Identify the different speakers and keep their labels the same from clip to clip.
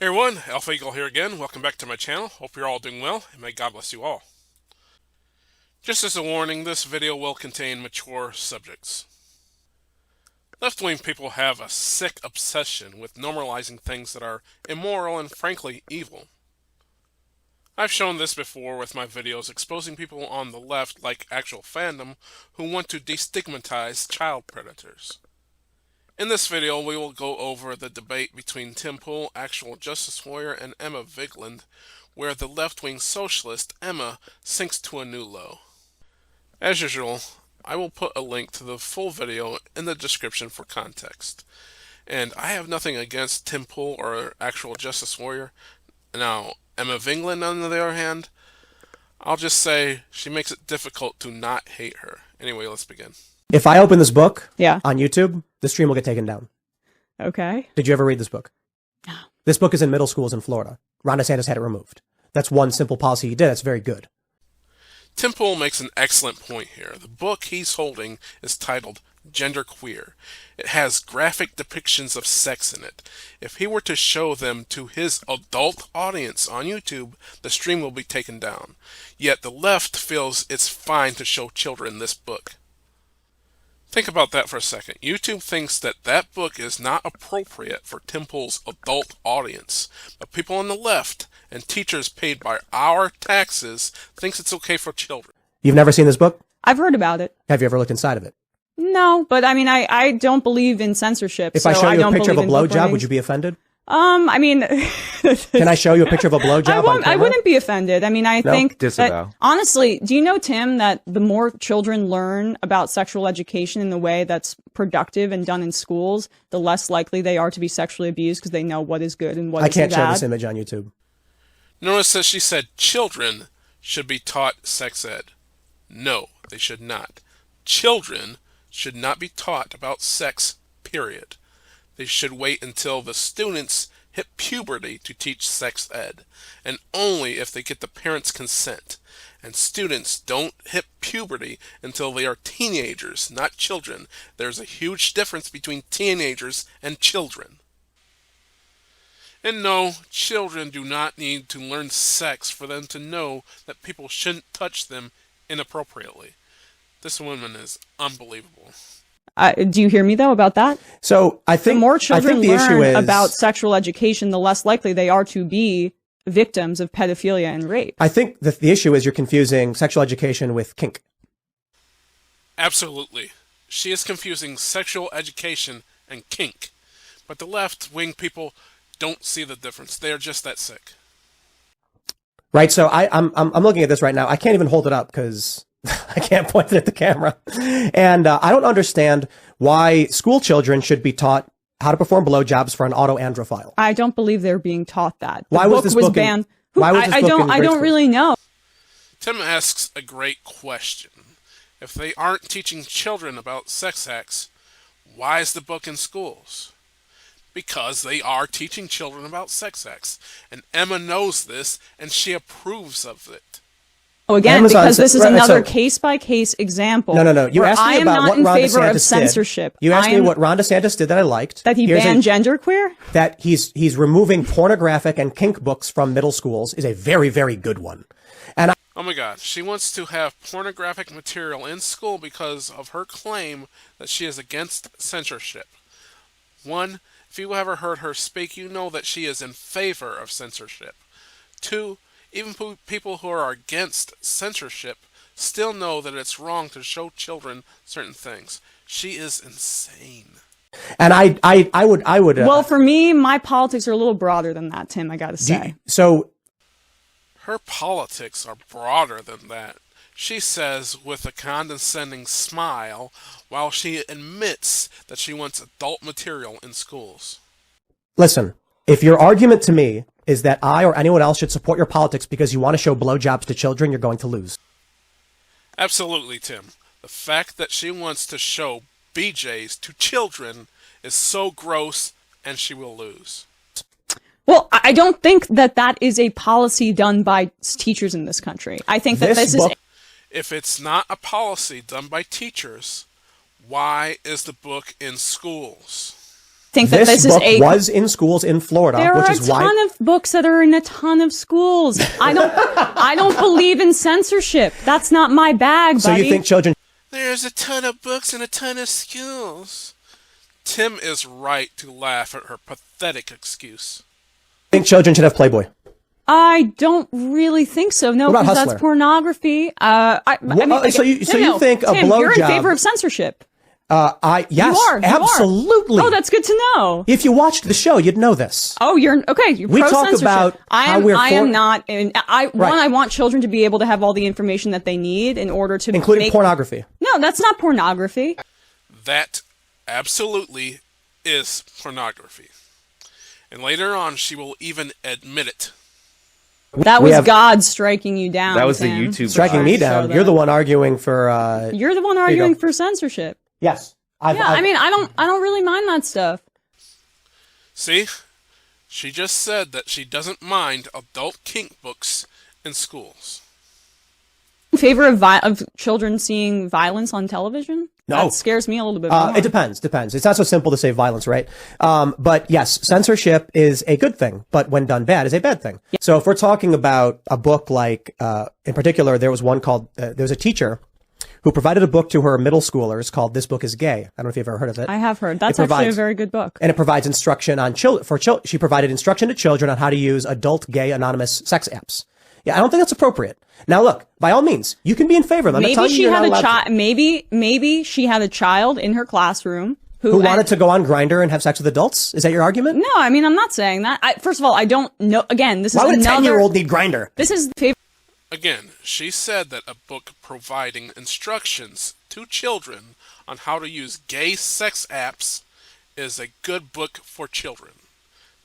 Speaker 1: Hey everyone, Alpha Eagle here again. Welcome back to my channel. Hope you're all doing well, and may God bless you all. Just as a warning, this video will contain mature subjects. Left-wing people have a sick obsession with normalizing things that are immoral and frankly evil. I've shown this before with my videos exposing people on the left, like actual fandom, who want to destigmatize child predators. In this video, we will go over the debate between Tim Pool, actual justice warrior, and Emma Vigeland, where the left-wing socialist, Emma, sinks to a new low. As usual, I will put a link to the full video in the description for context. And I have nothing against Tim Pool or actual justice warrior. Now, Emma Vigeland, on the other hand, I'll just say she makes it difficult to not hate her. Anyway, let's begin.
Speaker 2: If I open this book
Speaker 3: on
Speaker 2: YouTube, the stream will get taken down.
Speaker 3: Okay.
Speaker 2: Did you ever read this book?
Speaker 3: No.
Speaker 2: This book is in middle schools in Florida. Ron DeSantis had it removed. That's one simple policy he did. That's very good.
Speaker 1: Tim Pool makes an excellent point here. The book he's holding is titled Genderqueer. It has graphic depictions of sex in it. If he were to show them to his adult audience on YouTube, the stream will be taken down. Yet the left feels it's fine to show children this book. Think about that for a second. YouTube thinks that that book is not appropriate for Tim Pool's adult audience, but people on the left and teachers paid by our taxes thinks it's okay for children.
Speaker 2: You've never seen this book?
Speaker 3: I've heard about it.
Speaker 2: Have you ever looked inside of it?
Speaker 3: No, but I mean, I don't believe in censorship.
Speaker 2: If I show you a picture of a blowjob, would you be offended?
Speaker 3: I mean,
Speaker 2: can I show you a picture of a blowjob?
Speaker 3: I wouldn't be offended. I mean, I think
Speaker 4: disavow.
Speaker 3: that, honestly, do you know, Tim, that the more children learn about sexual education in the way that's productive and done in schools, the less likely they are to be sexually abused because they know what is good and what is bad.
Speaker 2: I can't show this image on YouTube.
Speaker 1: Notice that she said children should be taught sex ed. No, they should not. Children should not be taught about sex, period. They should wait until the students hit puberty to teach sex ed, and only if they get the parents' consent. And students don't hit puberty until they are teenagers, not children. There's a huge difference between teenagers and children. And no, children do not need to learn sex for them to know that people shouldn't touch them inappropriately. This woman is unbelievable.
Speaker 3: Do you hear me, though, about that?
Speaker 2: So I think
Speaker 3: the more children
Speaker 2: the issue
Speaker 3: learn
Speaker 2: is,
Speaker 3: about sexual education, the less likely they are to be victims of pedophilia and rape.
Speaker 2: I think that the issue is you're confusing sexual education with kink.
Speaker 1: Absolutely. She is confusing sexual education and kink. But the left-wing people don't see the difference. They are just that sick.
Speaker 2: Right, so I'm looking at this right now. I can't even hold it up because I can't point it at the camera. And I don't understand why school children should be taught how to perform blowjobs for an autoandrophile.
Speaker 3: I don't believe they're being taught that.
Speaker 2: Why was this book
Speaker 3: banned?
Speaker 2: I
Speaker 3: don't really know.
Speaker 1: Tim asks a great question. If they aren't teaching children about sex acts, why is the book in schools? Because they are teaching children about sex acts. And Emma knows this, and she approves of it.
Speaker 3: Oh, again, because this is another case-by-case example.
Speaker 2: No. You asked me about what Ron DeSantis did. You asked me what Ron DeSantis did that I liked.
Speaker 3: That he banned genderqueer?
Speaker 2: That he's removing pornographic and kink books from middle schools is a very, very good one. And
Speaker 1: oh my God, she wants to have pornographic material in school because of her claim that she is against censorship. One, if you ever heard her speak, you know that she is in favor of censorship. Two, even people who are against censorship still know that it's wrong to show children certain things. She is insane.
Speaker 2: And I would.
Speaker 3: Well, for me, my politics are a little broader than that, Tim. I gotta say.
Speaker 1: Her politics are broader than that. She says with a condescending smile, while she admits that she wants adult material in schools.
Speaker 2: Listen, if your argument to me is that I or anyone else should support your politics because you want to show blowjobs to children, you're going to lose.
Speaker 1: Absolutely, Tim. The fact that she wants to show BJs to children is so gross, and she will lose.
Speaker 3: Well, I don't think that that is a policy done by teachers in this country. I think that this is...
Speaker 1: If it's not a policy done by teachers, why is the book in schools?
Speaker 3: think that this
Speaker 2: book
Speaker 3: is
Speaker 2: was in schools in Florida,
Speaker 3: there
Speaker 2: which
Speaker 3: are
Speaker 2: is
Speaker 3: a
Speaker 2: why.
Speaker 3: ton of books that are in a ton of schools. I don't believe in censorship. That's not my bag, buddy.
Speaker 2: So you think children
Speaker 1: There's a ton of books in a ton of schools. Tim is right to laugh at her pathetic excuse.
Speaker 2: should have Playboy?
Speaker 3: I don't really think so. No,
Speaker 2: What about
Speaker 3: because
Speaker 2: Hustler?
Speaker 3: that's pornography.
Speaker 2: So you think a
Speaker 3: Tim, you're in
Speaker 2: blowjob?
Speaker 3: favor of censorship.
Speaker 2: Yes,
Speaker 3: You are.
Speaker 2: absolutely.
Speaker 3: Oh, that's good to know.
Speaker 2: If you watched the show, you'd know this.
Speaker 3: Oh, you're okay. You're
Speaker 2: We
Speaker 3: pro
Speaker 2: talk
Speaker 3: censorship.
Speaker 2: about how we're
Speaker 3: I am not. I
Speaker 2: Right.
Speaker 3: want children to be able to have all the information that they need in order to
Speaker 2: Including pornography.
Speaker 3: No, that's not pornography.
Speaker 1: That absolutely is pornography. And later on, she will even admit it.
Speaker 3: That was God striking you down.
Speaker 4: That was
Speaker 3: Tim.
Speaker 4: the YouTube
Speaker 2: Striking me down. You're the one arguing for.
Speaker 3: You're the one
Speaker 2: you
Speaker 3: arguing
Speaker 2: go.
Speaker 3: for censorship.
Speaker 2: Yes.
Speaker 3: I mean, I don't really mind that stuff.
Speaker 1: See? She just said that she doesn't mind adult kink books in schools.
Speaker 3: In favor of children seeing violence on television?
Speaker 2: No.
Speaker 3: That scares me a little bit more.
Speaker 2: It depends. It's not so simple to say violence, right? But yes, censorship is a good thing, but when done bad is a bad thing. Yeah. So if we're talking about a book like, in particular, there was one called, there was a teacher who provided a book to her middle schoolers called This Book is Gay. I don't know if you've ever heard of it.
Speaker 3: I have heard. That's actually a very good book.
Speaker 2: And it provides instruction on she provided instruction to children on how to use adult gay anonymous sex apps. Yeah, I don't think that's appropriate. Now look, by all means, you can be in favor of them.
Speaker 3: Maybe she had a child. Maybe she had a child in her classroom who
Speaker 2: wanted to go on Grindr and have sex with adults. Is that your argument?
Speaker 3: No, I mean I'm not saying that. First of all, I don't know. Again, this is
Speaker 2: why would
Speaker 3: another.
Speaker 2: a 10-year-old need Grindr?
Speaker 3: This is the favorite.
Speaker 1: Again, she said that a book providing instructions to children on how to use gay sex apps is a good book for children.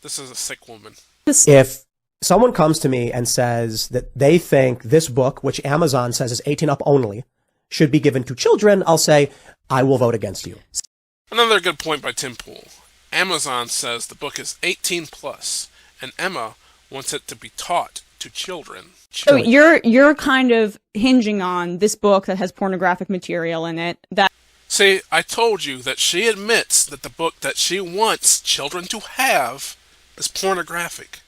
Speaker 1: This is a sick woman.
Speaker 2: If someone comes to me and says that they think this book, which Amazon says is 18 up only, should be given to children, I'll say, I will vote against you.
Speaker 1: Another good point by Tim Pool. Amazon says the book is 18 plus, and Emma wants it to be taught to children.
Speaker 3: So you're kind of hinging on this book that has pornographic material in it.
Speaker 1: See, I told you that she admits that the book that she wants children to have is pornographic.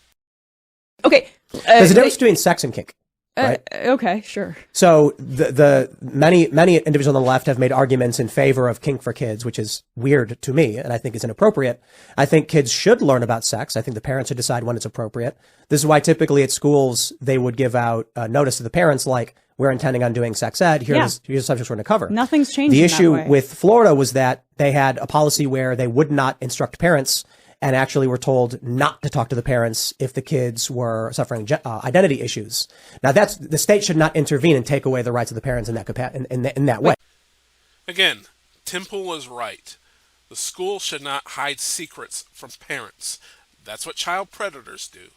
Speaker 3: Okay.
Speaker 2: There's a difference between sex and kink. Right?
Speaker 3: Okay, sure.
Speaker 2: So the many individuals on the left have made arguments in favor of kink for kids, which is weird to me, and I think is inappropriate. I think kids should learn about sex. I think the parents should decide when it's appropriate. This is why typically at schools they would give out notice to the parents like, we're intending on doing sex ed. Here's the subjects we're going to cover.
Speaker 3: Nothing's changed.
Speaker 2: The issue with Florida was that they had a policy where they would not instruct parents and actually were told not to talk to the parents if the kids were suffering identity issues. Now, the state should not intervene and take away the rights of the parents in that way.
Speaker 1: Again, Tim Pool is right. The school should not hide secrets from parents. That's what child predators do.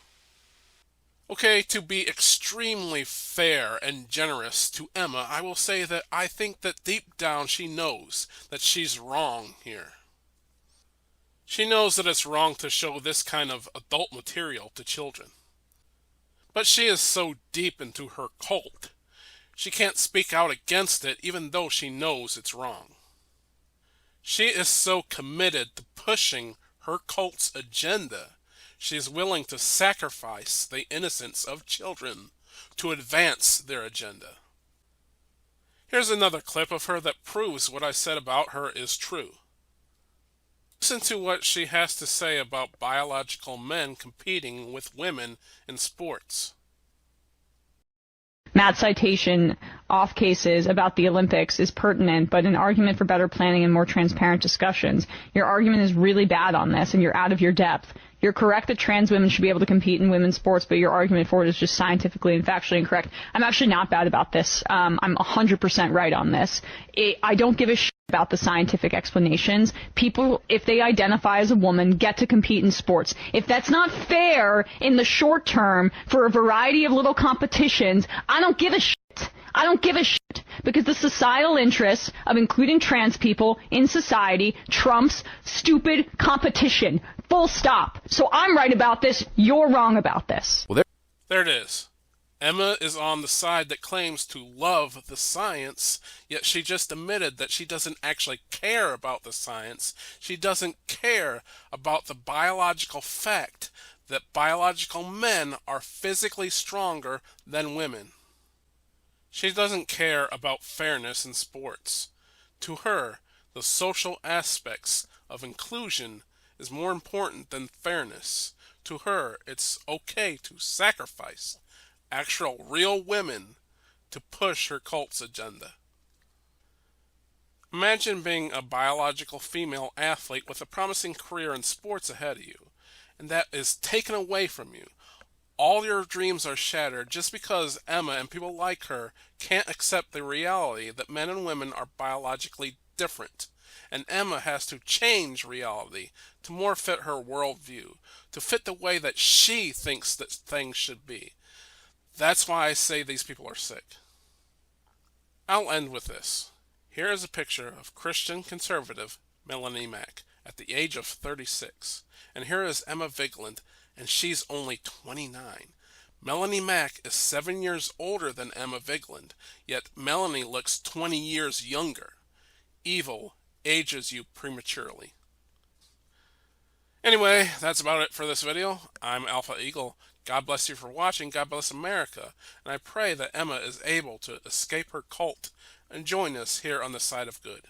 Speaker 1: Okay, to be extremely fair and generous to Emma, I will say that I think that deep down she knows that she's wrong here. She knows that it's wrong to show this kind of adult material to children. But she is so deep into her cult, she can't speak out against it even though she knows it's wrong. She is so committed to pushing her cult's agenda, she is willing to sacrifice the innocence of children to advance their agenda. Here's another clip of her that proves what I said about her is true. Listen to what she has to say about biological men competing with women in sports.
Speaker 5: Matt's citation off cases about the Olympics is pertinent, but an argument for better planning and more transparent discussions. Your argument is really bad on this, and you're out of your depth. You're correct that trans women should be able to compete in women's sports, but your argument for it is just scientifically and factually incorrect. I'm actually not bad about this. I'm 100% right on this. I don't give a shit about the scientific explanations. People, if they identify as a woman, get to compete in sports. If that's not fair in the short term for a variety of little competitions, I don't give a shit. I don't give a shit, because the societal interests of including trans people in society trumps stupid competition. Full stop. So I'm right about this, you're wrong about this.
Speaker 1: There it is. Emma is on the side that claims to love the science, yet she just admitted that she doesn't actually care about the science. She doesn't care about the biological fact that biological men are physically stronger than women. She doesn't care about fairness in sports. To her, the social aspects of inclusion is more important than fairness. To her, it's okay to sacrifice actual real women to push her cult's agenda. Imagine being a biological female athlete with a promising career in sports ahead of you, and that is taken away from you. All your dreams are shattered just because Emma and people like her can't accept the reality that men and women are biologically different. And Emma has to change reality to more fit her worldview, to fit the way that she thinks that things should be. That's why I say these people are sick. I'll end with this. Here is a picture of Christian conservative Melanie Mack at the age of 36. And here is Emma Vigeland, and she's only 29. Melanie Mack is 7 years older than Emma Vigeland, yet Melanie looks 20 years younger. Evil ages you prematurely. Anyway, that's about it for this video. I'm Alpha Eagle. God bless you for watching. God bless America. And I pray that Emma is able to escape her cult and join us here on the side of good.